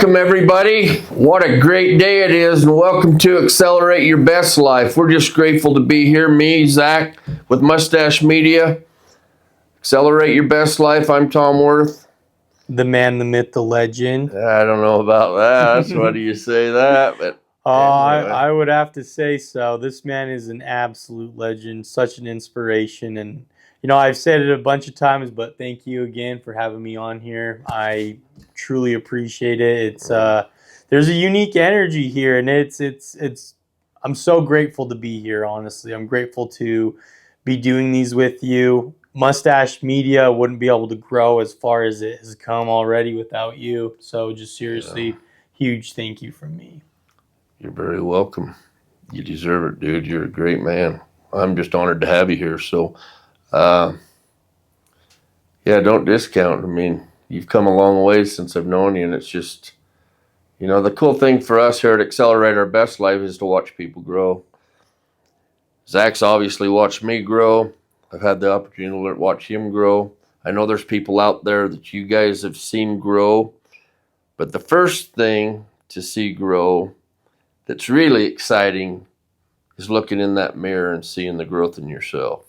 Welcome, everybody. What a great day it is, and welcome to Accelerate Your Best Life. We're just grateful to be here. Me, Zack, with Mustache Media. Accelerate Your Best Life. I'm Tom Worth. The man, the myth, the legend. I don't know about that. That's why do you say that? But anyway. I would have to say so. This man is an absolute legend, such an inspiration. And, I've said it a bunch of times, but thank you again for having me on here. I truly appreciate it. It's there's a unique energy here, and it's I'm so grateful to be here, honestly. I'm grateful to be doing these with you. Mustache Media wouldn't be able to grow as far as it has come already without you. So just seriously, huge thank you from me. You're very welcome. You deserve it, dude. You're a great man. I'm just honored to have you here. So, don't discount. I mean, you've come a long way since I've known you, and it's just, the cool thing for us here at Accelerate Our Best Life is to watch people grow. Zack's obviously watched me grow. I've had the opportunity to watch him grow. I know there's people out there that you guys have seen grow, but the first thing to see grow that's really exciting is looking in that mirror and seeing the growth in yourself.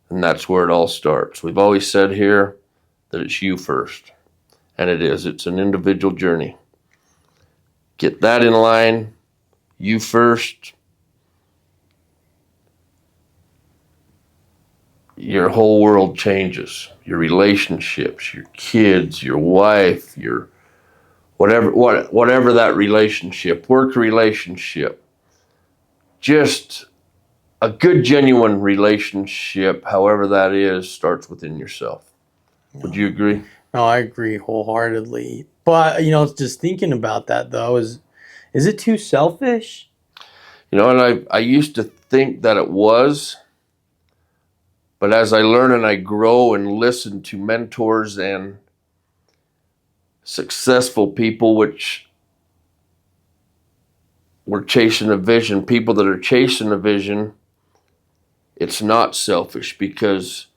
And that's where it all starts. We've always said here that it's you first, and it is. It's an individual journey. Get that in line, you first. Your whole world changes. Your relationships, your kids, your wife, your whatever that relationship, work relationship, just a good, genuine relationship, however that is, starts within yourself. Would you agree? No, I agree wholeheartedly. But, just thinking about that, though, is it too selfish? And I used to think that it was. But as I learn and I grow and listen to mentors and successful people, which were chasing a vision, people that are chasing a vision, it's not selfish, because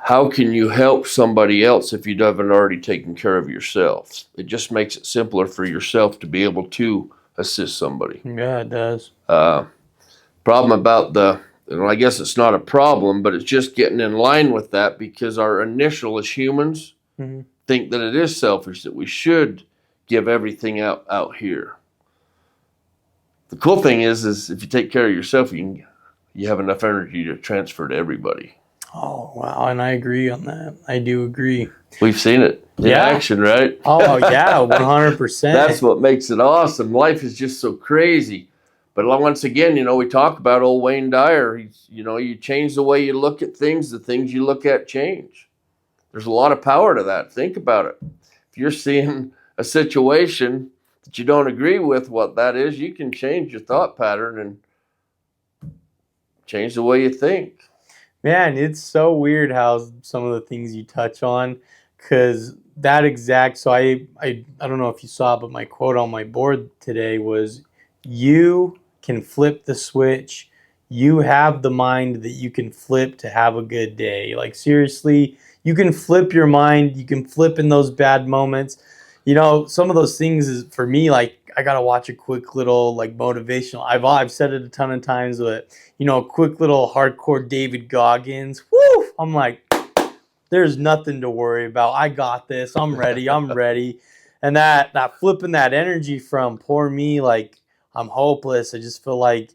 how can you help somebody else if you haven't already taken care of yourself? It just makes it simpler for yourself to be able to assist somebody. Yeah, it does. Problem about I guess it's not a problem, but it's just getting in line with that, because our initial as humans think that it is selfish, that we should give everything out here. The cool thing is if you take care of yourself, you have enough energy to transfer to everybody. Oh, wow. And I agree on that. I do agree. We've seen it in action, right? Oh, yeah, 100%. That's what makes it awesome. Life is just so crazy. But once again, we talk about old Wayne Dyer. You change the way you look at things, the things you look at change. There's a lot of power to that. Think about it. If you're seeing a situation that you don't agree with what that is, you can change your thought pattern and change the way you think. Man, it's so weird how some of the things you touch on, because that exact, so I don't know if you saw it, but my quote on my board today was, you can flip the switch. You have the mind that you can flip to have a good day. Like, seriously, you can flip your mind. You can flip in those bad moments. Some of those things is, for me, like, I got to watch a quick little, like, motivational. I've said it a ton of times, but, a quick little hardcore David Goggins. Woo! I'm like, there's nothing to worry about. I got this. I'm ready. I'm ready. And that flipping that energy from poor me, like, I'm hopeless. I just feel like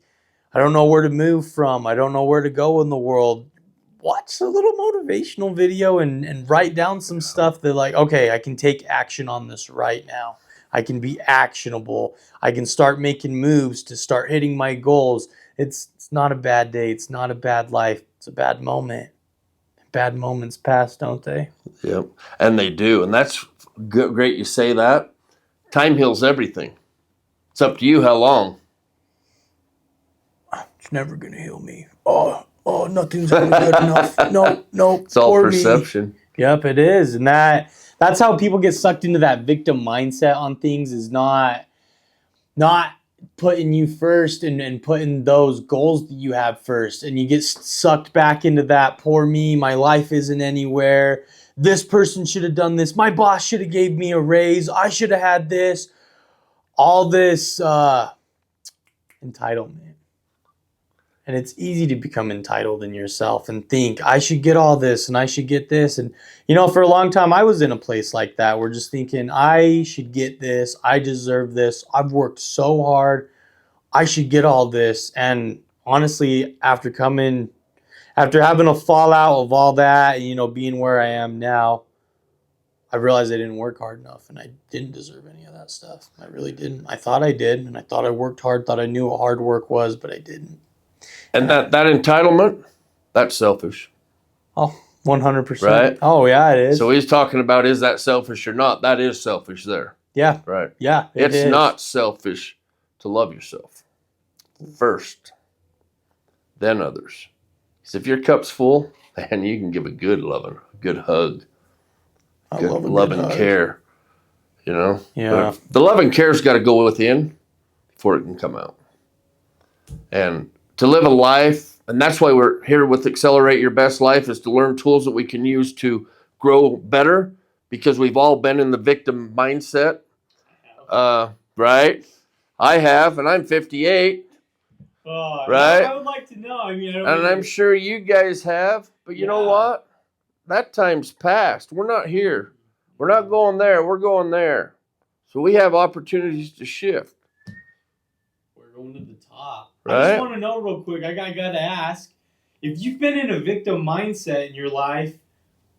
I don't know where to move from. I don't know where to go in the world. Watch a little motivational video and write down some stuff that, like, okay, I can take action on this right now. I can be actionable. I can start making moves to start hitting my goals. It's not a bad day. It's not a bad life. It's a bad moment. Bad moments pass, don't they? Yep, and they do. And that's great you say that. Time heals everything. It's up to you how long. It's never going to heal me. Oh, nothing's ever good enough. No. It's all perception. Me. Yep, it is. And that's how people get sucked into that victim mindset on things, is not putting you first and putting those goals that you have first. And you get sucked back into that, poor me, my life isn't anywhere. this person should have done this. My boss should have gave me a raise. I should have had this. All this entitlement. And it's easy to become entitled in yourself and think, I should get all this and I should get this. And, for a long time, I was in a place like that. We're just thinking, I should get this. I deserve this. I've worked so hard. I should get all this. And honestly, after having a fallout of all that, and, being where I am now, I realized I didn't work hard enough and I didn't deserve any of that stuff. I really didn't. I thought I did. And I thought I worked hard, thought I knew what hard work was, but I didn't. And that entitlement, that's selfish. Oh, 100%. Right? Oh, yeah, it is. So he's talking about, is that selfish or not? That is selfish there. Yeah. Right. Yeah. It's not selfish to love yourself first, then others. Because if your cup's full, then you can give a good loving, a good hug, good love and care. Yeah. But the love and care's got to go within before it can come out. And to live a life, and that's why we're here with Accelerate Your Best Life, is to learn tools that we can use to grow better, because we've all been in the victim mindset, right? I have, and I'm 58, right? I would like to know. I'm sure you guys have, but you know what? That time's past. We're not here. We're not going there. We're going there. So we have opportunities to shift. We're going to the top. Right? I just want to know real quick, I got to ask, if you've been in a victim mindset in your life,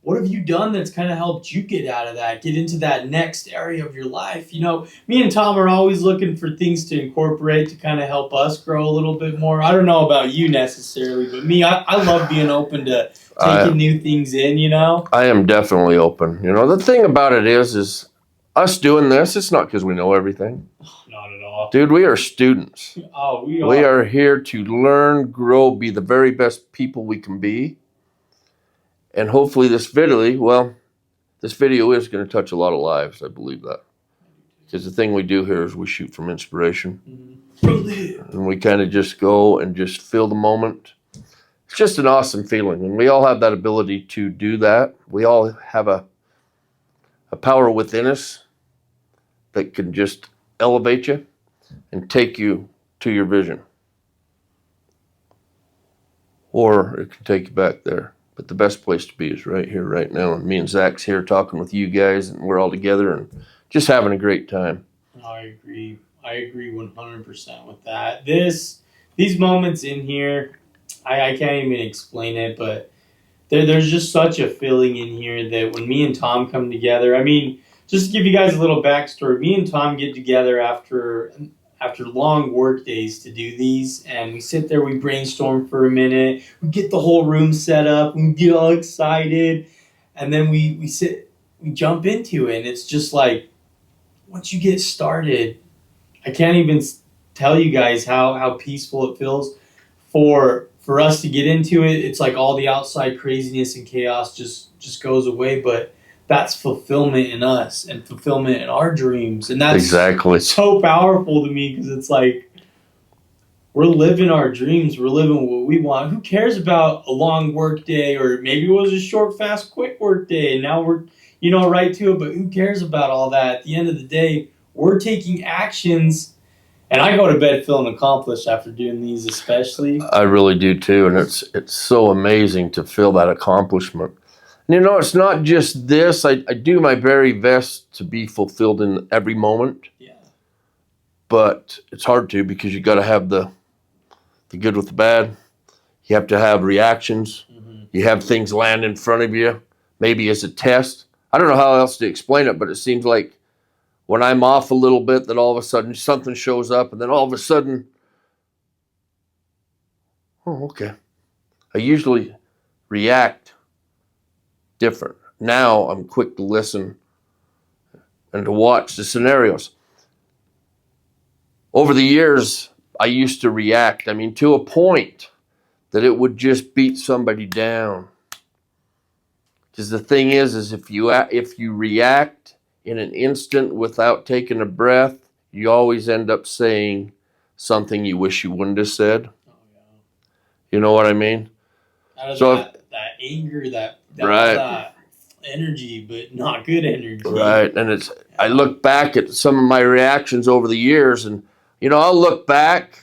what have you done that's kind of helped you get out of that, get into that next area of your life? Me and Tom are always looking for things to incorporate to kind of help us grow a little bit more. I don't know about you necessarily, but me, I love being open to taking new things in, I am definitely open. The thing about it is us doing this, it's not because we know everything. Not at all. Dude, we are students. Oh, we are. We are here to learn, grow, be the very best people we can be. And hopefully this video is going to touch a lot of lives. I believe that. Because the thing we do here is we shoot from inspiration. Mm-hmm. And we kind of just go and just feel the moment. It's just an awesome feeling. And we all have that ability to do that. We all have a power within us that can just elevate you and take you to your vision. Or it can take you back there. But the best place to be is right here, right now. And me and Zack's here talking with you guys, and we're all together and just having a great time. I agree 100% with that. These moments in here, I can't even explain it, but there's just such a feeling in here that when me and Tom come together, just to give you guys a little backstory, me and Tom get together after long work days to do these, and we sit there, we brainstorm for a minute, we get the whole room set up, we get all excited, and then we jump into it, and it's just like, once you get started, I can't even tell you guys how peaceful it feels. For us to get into it, it's like all the outside craziness and chaos just goes away, but that's fulfillment in us and fulfillment in our dreams. And that's exactly so powerful to me, because it's like, we're living our dreams. We're living what we want. Who cares about a long work day, or maybe it was a short, fast, quick work day and now we're, right to it, but who cares about all that? At the end of the day, we're taking actions, and I go to bed feeling accomplished after doing these, especially. I really do too, and it's so amazing to feel that accomplishment. And it's not just this. I do my very best to be fulfilled in every moment. Yeah. But it's hard to, because you got to have the good with the bad. You have to have reactions. Mm-hmm. You have things land in front of you, maybe as a test. I don't know how else to explain it, but it seems like when I'm off a little bit, that all of a sudden something shows up, and then all of a sudden, oh, okay. I usually react different. Now I'm quick to listen and to watch the scenarios. Over the years, I used to react, to a point that it would just beat somebody down. Because the thing is if you react in an instant without taking a breath, you always end up saying something you wish you wouldn't have said. Oh, yeah. You know what I mean? That anger, that right. energy, but not good energy. Right. And I look back at some of my reactions over the years, and, I'll look back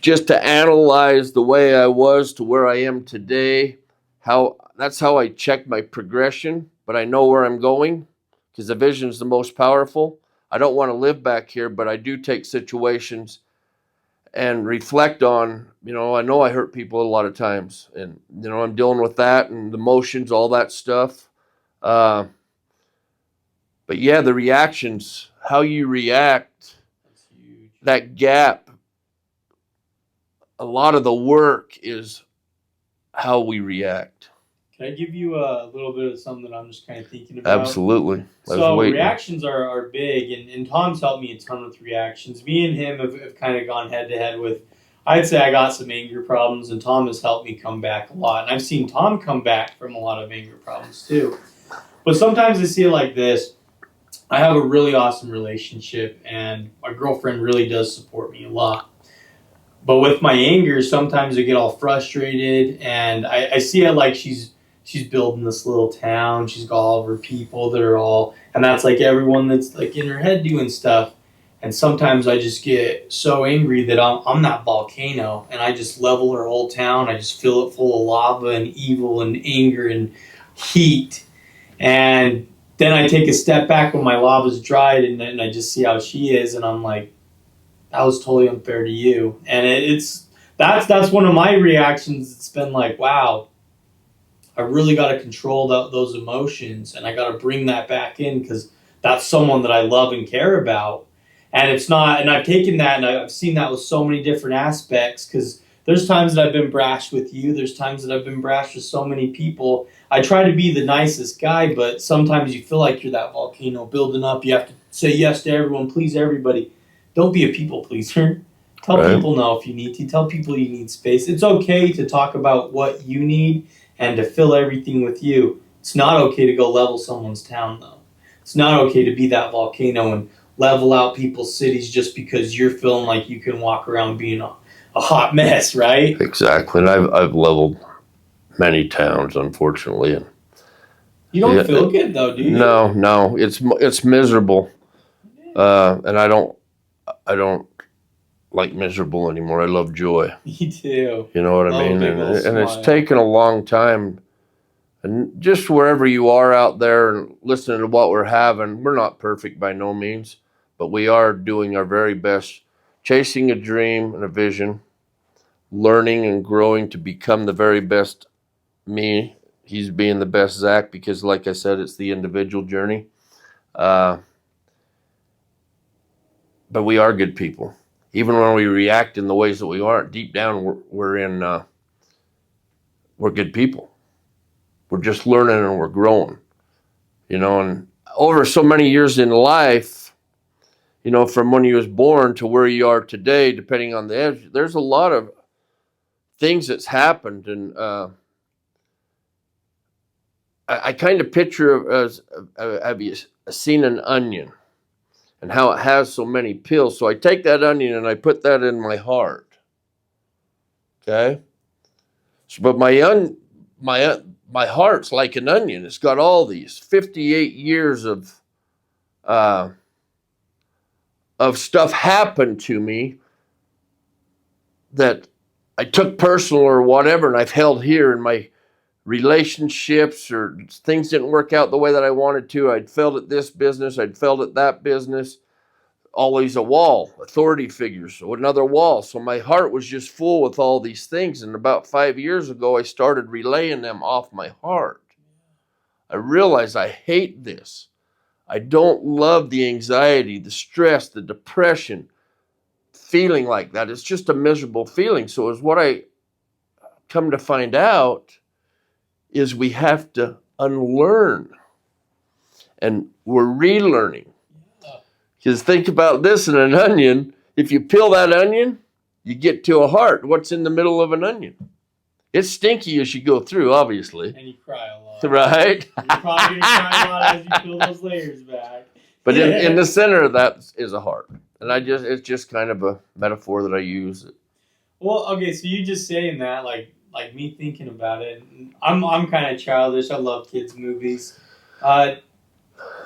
just to analyze the way I was to where I am today. That's how I check my progression, but I know where I'm going because the vision is the most powerful. I don't want to live back here, but I do take situations and reflect on, I know I hurt people a lot of times, and, I'm dealing with that and the emotions, all that stuff. But yeah, the reactions, how you react, That's huge. that gap, a lot of the work is how we react. Can I give you a little bit of something that I'm just kind of thinking about? Absolutely. So reactions are big, and Tom's helped me a ton with reactions. Me and him have kind of gone head to head with, I'd say I got some anger problems, and Tom has helped me come back a lot. And I've seen Tom come back from a lot of anger problems too. But sometimes I see it like this. I have a really awesome relationship, and my girlfriend really does support me a lot. But with my anger, sometimes I get all frustrated, and I see it like she's building this little town. She's got all of her people that are all, and that's like everyone that's like in her head doing stuff. And sometimes I just get so angry that I'm that volcano, and I just level her whole town. I just fill it full of lava and evil and anger and heat. And then I take a step back when my lava's dried, and then I just see how she is, and I'm like, that was totally unfair to you. And that's one of my reactions. It's been like, wow, I really got to control those emotions, and I got to bring that back in because that's someone that I love and care about. And it's not, and I've taken that and I've seen that with so many different aspects because there's times that I've been brash with you. There's times that I've been brash with so many people. I try to be the nicest guy, but sometimes you feel like you're that volcano building up. You have to say yes to everyone, please everybody. Don't be a people pleaser. Tell people no if you need to. Tell people you need space. It's okay to talk about what you need and to fill everything with you. It's not okay to go level someone's town, though. It's not okay to be that volcano and level out people's cities just because you're feeling like you can walk around being a hot mess, right? Exactly. And I've leveled many towns, unfortunately. And you don't feel good, though, do you? No. It's miserable. And I don't like miserable anymore. I love joy. Me too. You know what I mean? And it's taken a long time. And just wherever you are out there and listening to what we're having, we're not perfect by no means, but we are doing our very best, chasing a dream and a vision, learning and growing to become the very best me. He's being the best Zack because, like I said, it's the individual journey. But we are good people. Even when we react in the ways that we aren't, deep down we're good people. We're just learning and we're growing, and over so many years in life, from when you was born to where you are today, depending on the edge, there's a lot of things that's happened. And I kind of picture as have you seen an onion and how it has so many peels. So I take that onion and I put that in my heart. Okay. So, but my heart's like an onion. It's got all these 58 years of stuff happened to me that I took personal or whatever, and I've held here in my relationships, or things didn't work out the way that I wanted to. I'd failed at this business. I'd failed at that business. Always a wall, authority figures, so another wall. So my heart was just full with all these things. And about 5 years ago, I started relaying them off my heart. I realized I hate this. I don't love the anxiety, the stress, the depression, feeling like that. It's just a miserable feeling. So is what I come to find out is we have to unlearn, and we're relearning. Because think about this in an onion. If you peel that onion, you get to a heart. What's in the middle of an onion? It's stinky as you go through, obviously. And you cry a lot. Right? You're probably going to cry a lot as you peel those layers back. But in the center of that is a heart. And it's just kind of a metaphor that I use. Well, okay, so you just saying that, like like me thinking about it. I'm kind of childish. I love kids movies.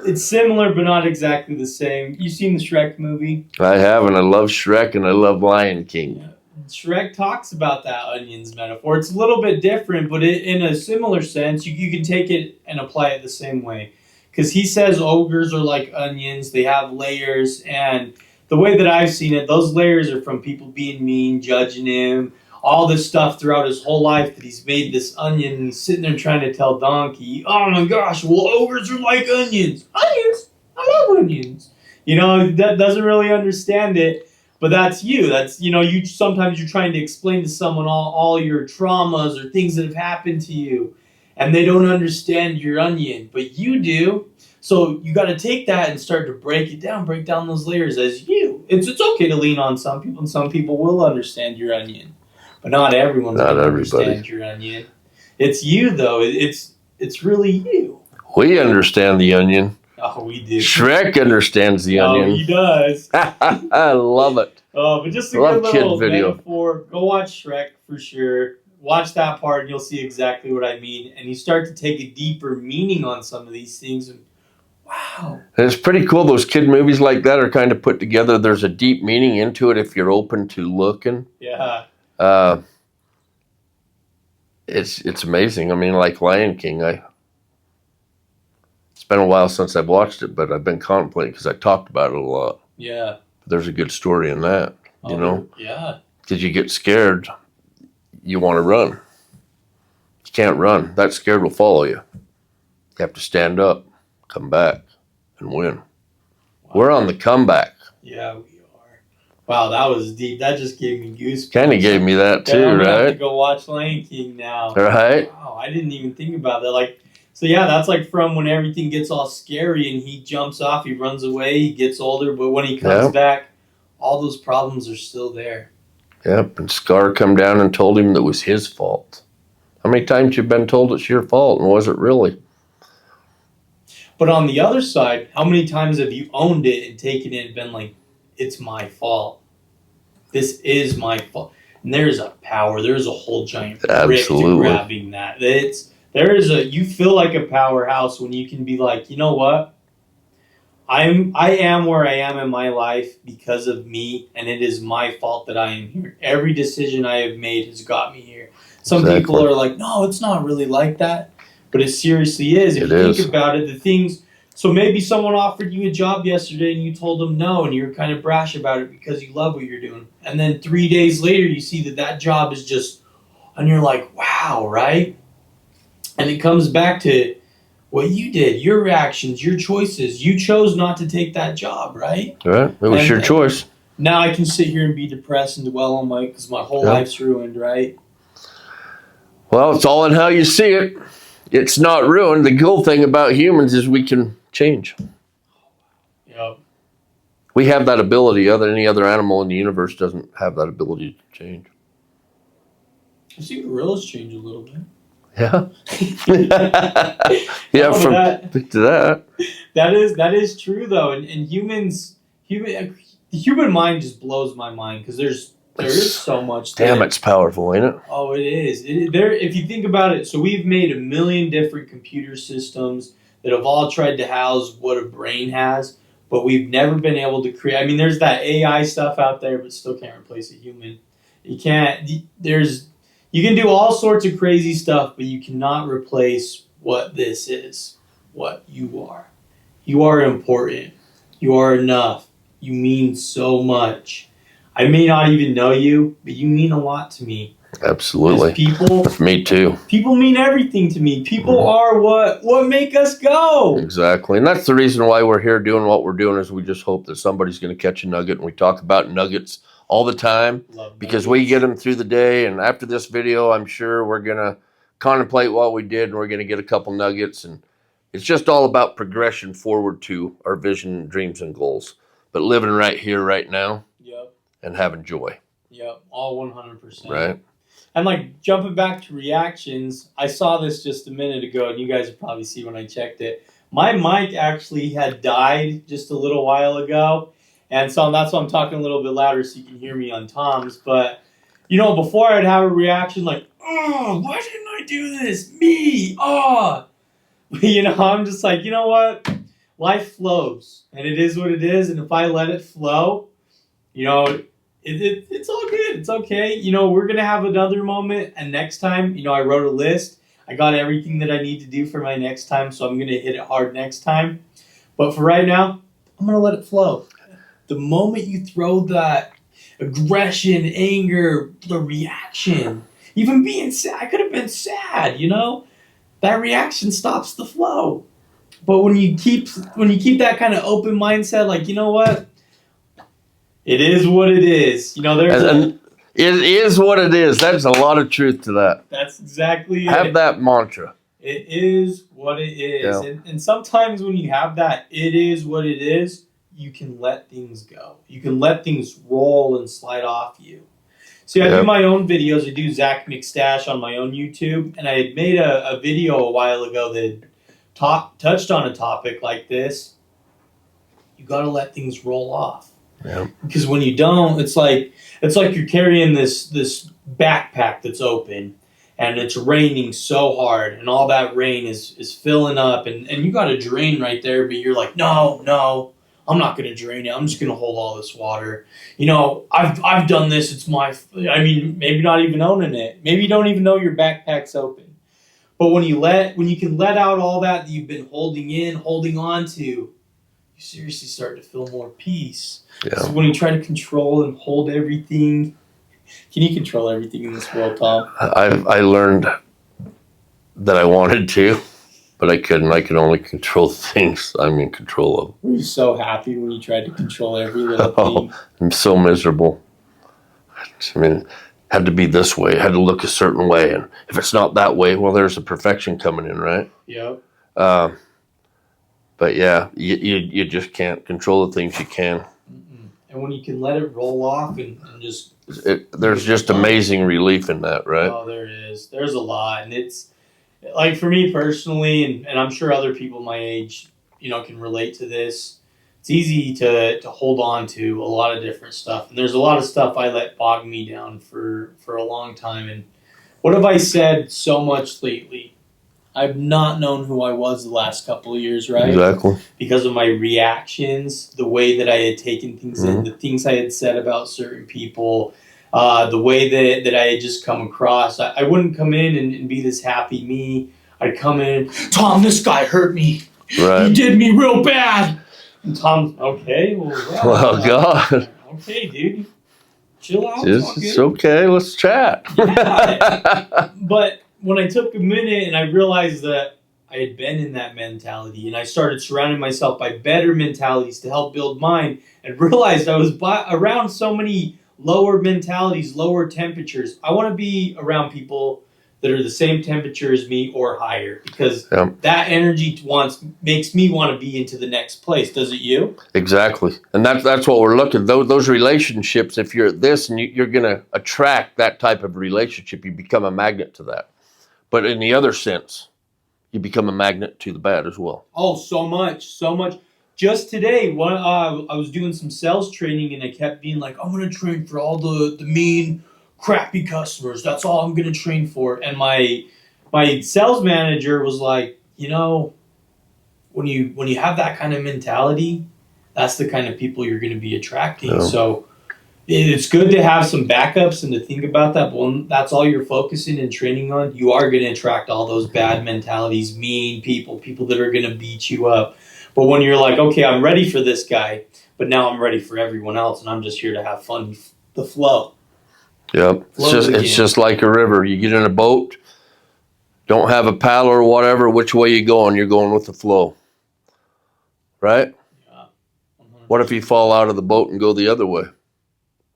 It's similar, but not exactly the same. You seen the Shrek movie? I have, and I love Shrek, and I love Lion King. Yeah. Shrek talks about that onions metaphor. It's a little bit different, but in a similar sense, you can take it and apply it the same way. Because he says ogres are like onions. They have layers, and the way that I've seen it, those layers are from people being mean, judging him, all this stuff throughout his whole life that he's made this onion, and he's sitting there trying to tell Donkey, oh my gosh, well, ogres are like onions. Onions? I love onions. That doesn't really understand it, but that's you. That's, you sometimes you're trying to explain to someone all your traumas or things that have happened to you, and they don't understand your onion, but you do. So you got to take that and start to break down those layers as you. It's okay to lean on some people, and some people will understand your onion. But not everyone's going to understand your onion. It's you, though. It's really you. We understand the onion. Oh, we do. Shrek understands the onion. Oh, he does. I love it. Oh, but just a good little metaphor. Go watch Shrek for sure. Watch that part, and you'll see exactly what I mean. And you start to take a deeper meaning on some of these things. And wow. And it's pretty cool. Those kid movies like that are kind of put together. There's a deep meaning into it if you're open to looking. Yeah. It's amazing. I mean, like Lion King, it's been a while since I've watched it, but I've been contemplating because I talked about it a lot. Yeah. There's a good story in that, Yeah. Because you get scared, you want to run. You can't run. That scared will follow you. You have to stand up, come back, and win. Wow. We're on the comeback. Yeah, we are. Wow, that was deep. That just gave me goosebumps. Kind of gave me that too, I'm right? gonna have to go watch Lion King now. Right. Wow, I didn't even think about that. So yeah, that's like from when everything gets all scary and he jumps off, he runs away, he gets older, but when he comes back, all those problems are still there. Yep, and Scar come down and told him that it was his fault. How many times you've been told it's your fault, and was it really? But on the other side, how many times have you owned it and taken it and been like, it's my fault. This is my fault. And there's a power. There's a whole giant brick to grabbing that. You feel like a powerhouse when you can be like, you know what? I am where I am in my life because of me, and it is my fault that I am here. Every decision I have made has got me here. Some people are like, no, it's not really like that. But it seriously is. If you think about it, the things... So maybe someone offered you a job yesterday and you told them no, and you're kind of brash about it because you love what you're doing. And then 3 days later, you see that job is just... And you're like, wow, right? And it comes back to what you did, your reactions, your choices. You chose not to take that job, right? Right. It was your choice. Now I can sit here and be depressed and dwell on because my whole life's ruined, right? Well, it's all in how you see it. It's not ruined. The cool thing about humans is we can change. Yep. We have that ability. Any other animal in the universe doesn't have that ability to change. I've seen gorillas change a little bit. Yeah. Yeah, from that to that. That is true though, and the human mind just blows my mind because there is so much. Damn, it's powerful, ain't it? Oh, it is. If you think about it, so we've made 1 million different computer systems that have all tried to house what a brain has, but we've never been able to create. I mean, there's that AI stuff out there, but still can't replace a human. You can't. You can do all sorts of crazy stuff, but you cannot replace what this is, what you are. You are important. You are enough. You mean so much. I may not even know you, but you mean a lot to me. Absolutely. People, me too. People mean everything to me. People are what make us go. Exactly. And that's the reason why we're here doing what we're doing, is we just hope that somebody's going to catch a nugget. And we talk about nuggets all the time because we get them through the day. And after this video, I'm sure we're going to contemplate what we did, and we're going to get a couple nuggets. And it's just all about progression forward to our vision, dreams, and goals. But living right here, right now. Yep. And having joy. Yep. All 100%. Right. And like jumping back to reactions, I saw this just a minute ago, and you guys will probably see when I checked it. My mic actually had died just a little while ago. And so that's why I'm talking a little bit louder so you can hear me on Tom's. But, before I'd have a reaction like, oh, why didn't I do this? Me, oh. You know, I'm just like, you know what? Life flows, and it is what it is. And if I let it flow, you know, it's all good. It's okay. You know, we're gonna have another moment, and next time, you know, I wrote a list. I got everything that I need to do for my next time, so I'm gonna hit it hard next time. But for right now, I'm gonna let it flow. The moment you throw that aggression, anger, the reaction, even being sad, I could have been sad, you know? That reaction stops the flow. But when you keep that kind of open mindset, like, you know what? It is what it is. You know, And it is what it is. There's a lot of truth to that. That's exactly Have it. that mantra. It is what it is. Yeah. And sometimes when you have that, it is what it is, you can let things go. You can let things roll and slide off you. See, I do my own videos. I do Zack McStash on my own YouTube. And I had made a video a while ago that touched on a topic like this. You got to let things roll off. Yeah. Because when you don't, it's like you're carrying this backpack that's open, and it's raining so hard, and all that rain is filling up, and you got a drain right there, but you're like, no, I'm not going to drain it. I'm just going to hold all this water. You know, I've done this. It's my. I mean, maybe not even owning it. Maybe you don't even know your backpack's open. But when you can let out all that you've been holding on to, you seriously start to feel more peace. Yeah. So when you try to control and hold everything, can you control everything in this world, Tom? I learned that I wanted to, but I couldn't. I could only control things I'm in control of. Were you so happy when you tried to control every little thing? I'm so miserable. I mean, had to be this way, had to look a certain way, and if it's not that way, well, there's a perfection coming in, right? Yep. But yeah, you just can't control the things you can. And when you can let it roll off and just... There's just amazing relief in that, right? Oh, there is. There's a lot. And it's, like, for me personally, and I'm sure other people my age, you know, can relate to this, it's easy to hold on to a lot of different stuff. And there's a lot of stuff I let bog me down for a long time. And what have I said so much lately? I've not known who I was the last couple of years, right? Exactly. Because of my reactions, the way that I had taken things in, the things I had said about certain people, the way that I had just come across. I wouldn't come in and be this happy me. I'd come in, Tom, this guy hurt me. Right. He did me real bad. And Tom, okay, well, yeah, well, God. Okay, dude. Chill out. It's okay. Let's chat. Yeah, but when I took a minute and I realized that I had been in that mentality and I started surrounding myself by better mentalities to help build mine and realized I was around so many lower mentalities, lower temperatures. I want to be around people that are the same temperature as me or higher because that energy makes me want to be into the next place. Does it you? Exactly. And that's what we're looking. Those relationships, if you're at this and you're going to attract that type of relationship, you become a magnet to that. But in the other sense, you become a magnet to the bad as well. Oh, so much. Just today, I was doing some sales training, and I kept being like, I'm going to train for all the mean, crappy customers. That's all I'm going to train for. And my sales manager was like, you know, when you have that kind of mentality, that's the kind of people you're going to be attracting. Yeah. So it's good to have some backups and to think about that. But when that's all you're focusing and training on, you are going to attract all those bad mentalities, mean people that are going to beat you up. But when you're like, okay, I'm ready for this guy, but now I'm ready for everyone else, and I'm just here to have fun, the flow. Yep. It's just like a river. You get in a boat, don't have a paddle or whatever, which way you going? You're going with the flow. Right? Yeah. 100%. What if you fall out of the boat and go the other way?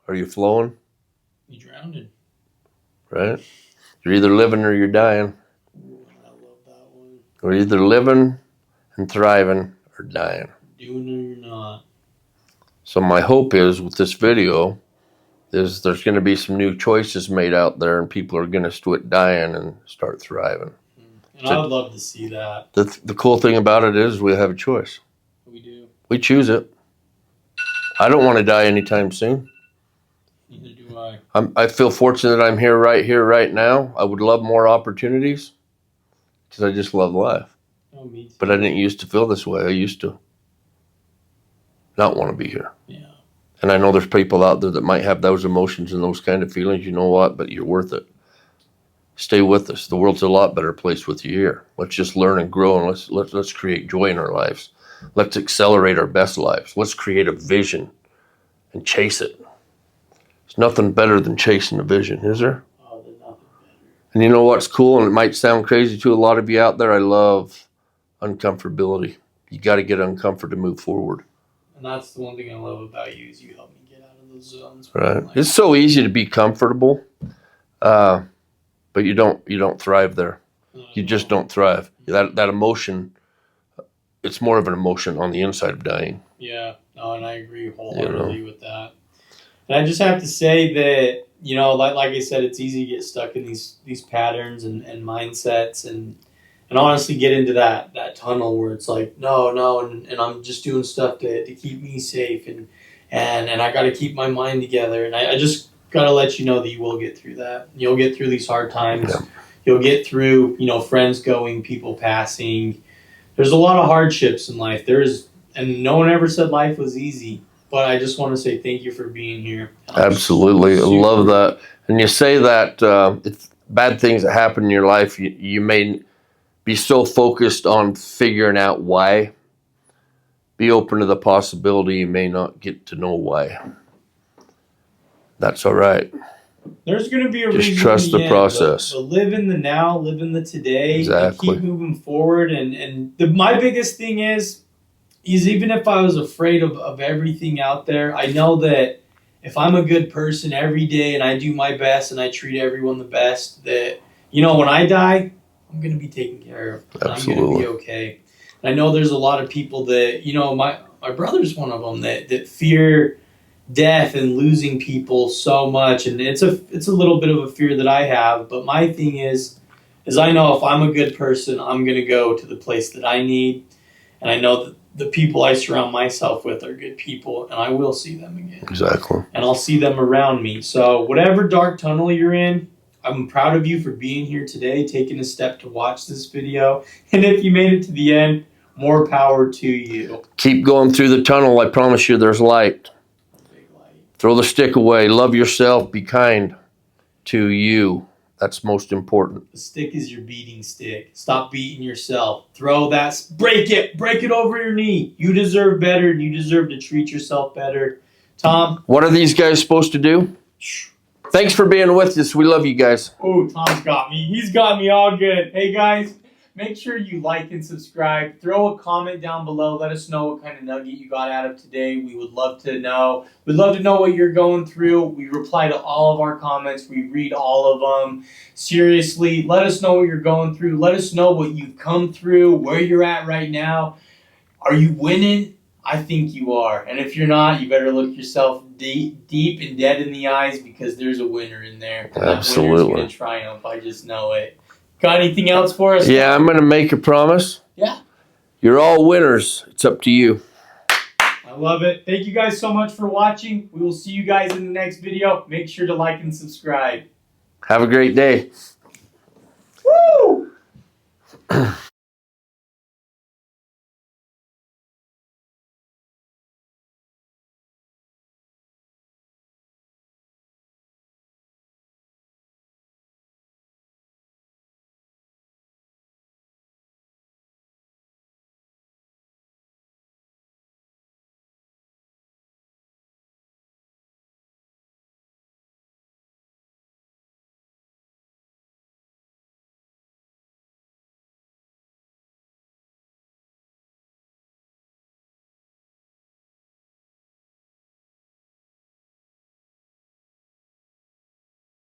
Are you flowing? You drowned. Right? You're either living or you're dying. Ooh, I love that one. We're either living and thriving or dying. Doing it or you're not. So my hope is with this video is there's going to be some new choices made out there and people are going to quit dying and start thriving. And I would love to see that. The cool thing about it is we have a choice. We do. We choose it. I don't want to die anytime soon. Neither do I. I feel fortunate that I'm here, right now. I would love more opportunities because I just love life. Oh, me too. But I didn't used to feel this way. I used to not want to be here. Yeah. And I know there's people out there that might have those emotions and those kind of feelings. You know what? But you're worth it. Stay with us. The world's a lot better place with you here. Let's just learn and grow, and let's create joy in our lives. Let's accelerate our best lives. Let's create a vision and chase it. There's nothing better than chasing a vision, is there? Oh, there's nothing better. And you know what's cool, and it might sound crazy to a lot of you out there, I love uncomfortability. You got to get uncomfortable to move forward. And that's the one thing I love about you is you help me get out of those zones. Right. It's so easy to be comfortable, but you don't thrive there. You just don't thrive. That emotion, it's more of an emotion on the inside of dying. Yeah, no, and I agree wholeheartedly with that. And I just have to say that, like I said, it's easy to get stuck in these patterns and mindsets and honestly get into that tunnel where it's like, no, and I'm just doing stuff to keep me safe and I got to keep my mind together. And I just got to let you know that you will get through that. You'll get through these hard times. Yeah. You'll get through, friends going, people passing. There's a lot of hardships in life. And no one ever said life was easy. But I just want to say thank you for being here. Absolutely. I love that. And you say that if bad things that happen in your life, you may be so focused on figuring out why. Be open to the possibility you may not get to know why. That's all right. There's going to be a reason. Just trust the process. But live in the now, live in the today. Exactly. And keep moving forward. My biggest thing is even if I was afraid of everything out there, I know that if I'm a good person every day and I do my best and I treat everyone the best, that, when I die, I'm going to be taken care of. Absolutely. I'm going to be okay. And I know there's a lot of people that, my brother's one of them that fear death and losing people so much. And it's a little bit of a fear that I have. But my thing is I know if I'm a good person, I'm going to go to the place that I need. And I know that the people I surround myself with are good people, and I will see them again. Exactly. And I'll see them around me. So whatever dark tunnel you're in, I'm proud of you for being here today, taking a step to watch this video. And if you made it to the end, more power to you. Keep going through the tunnel. I promise you there's light. Big light. Throw the stick away. Love yourself. Be kind to you. That's most important. The stick is your beating stick. Stop beating yourself. Throw that. Break it over your knee. You deserve better, and you deserve to treat yourself better. Tom? What are these guys supposed to do? Thanks for being with us. We love you guys. Oh, Tom's got me. He's got me all good. Hey, guys, make sure you like and subscribe. Throw a comment down below. Let us know what kind of nugget you got out of today. We would love to know. We'd love to know what you're going through. We reply to all of our comments. We read all of them. Seriously, let us know what you're going through. Let us know what you've come through, where you're at right now. Are you winning? I think you are. And if you're not, you better look yourself deep and dead in the eyes because there's a winner in there. Absolutely. That winner's going to triumph. I just know it. Got anything else for us? Yeah, I'm going to make a promise. Yeah. You're all winners. It's up to you. I love it. Thank you guys so much for watching. We will see you guys in the next video. Make sure to like and subscribe. Have a great day. Woo!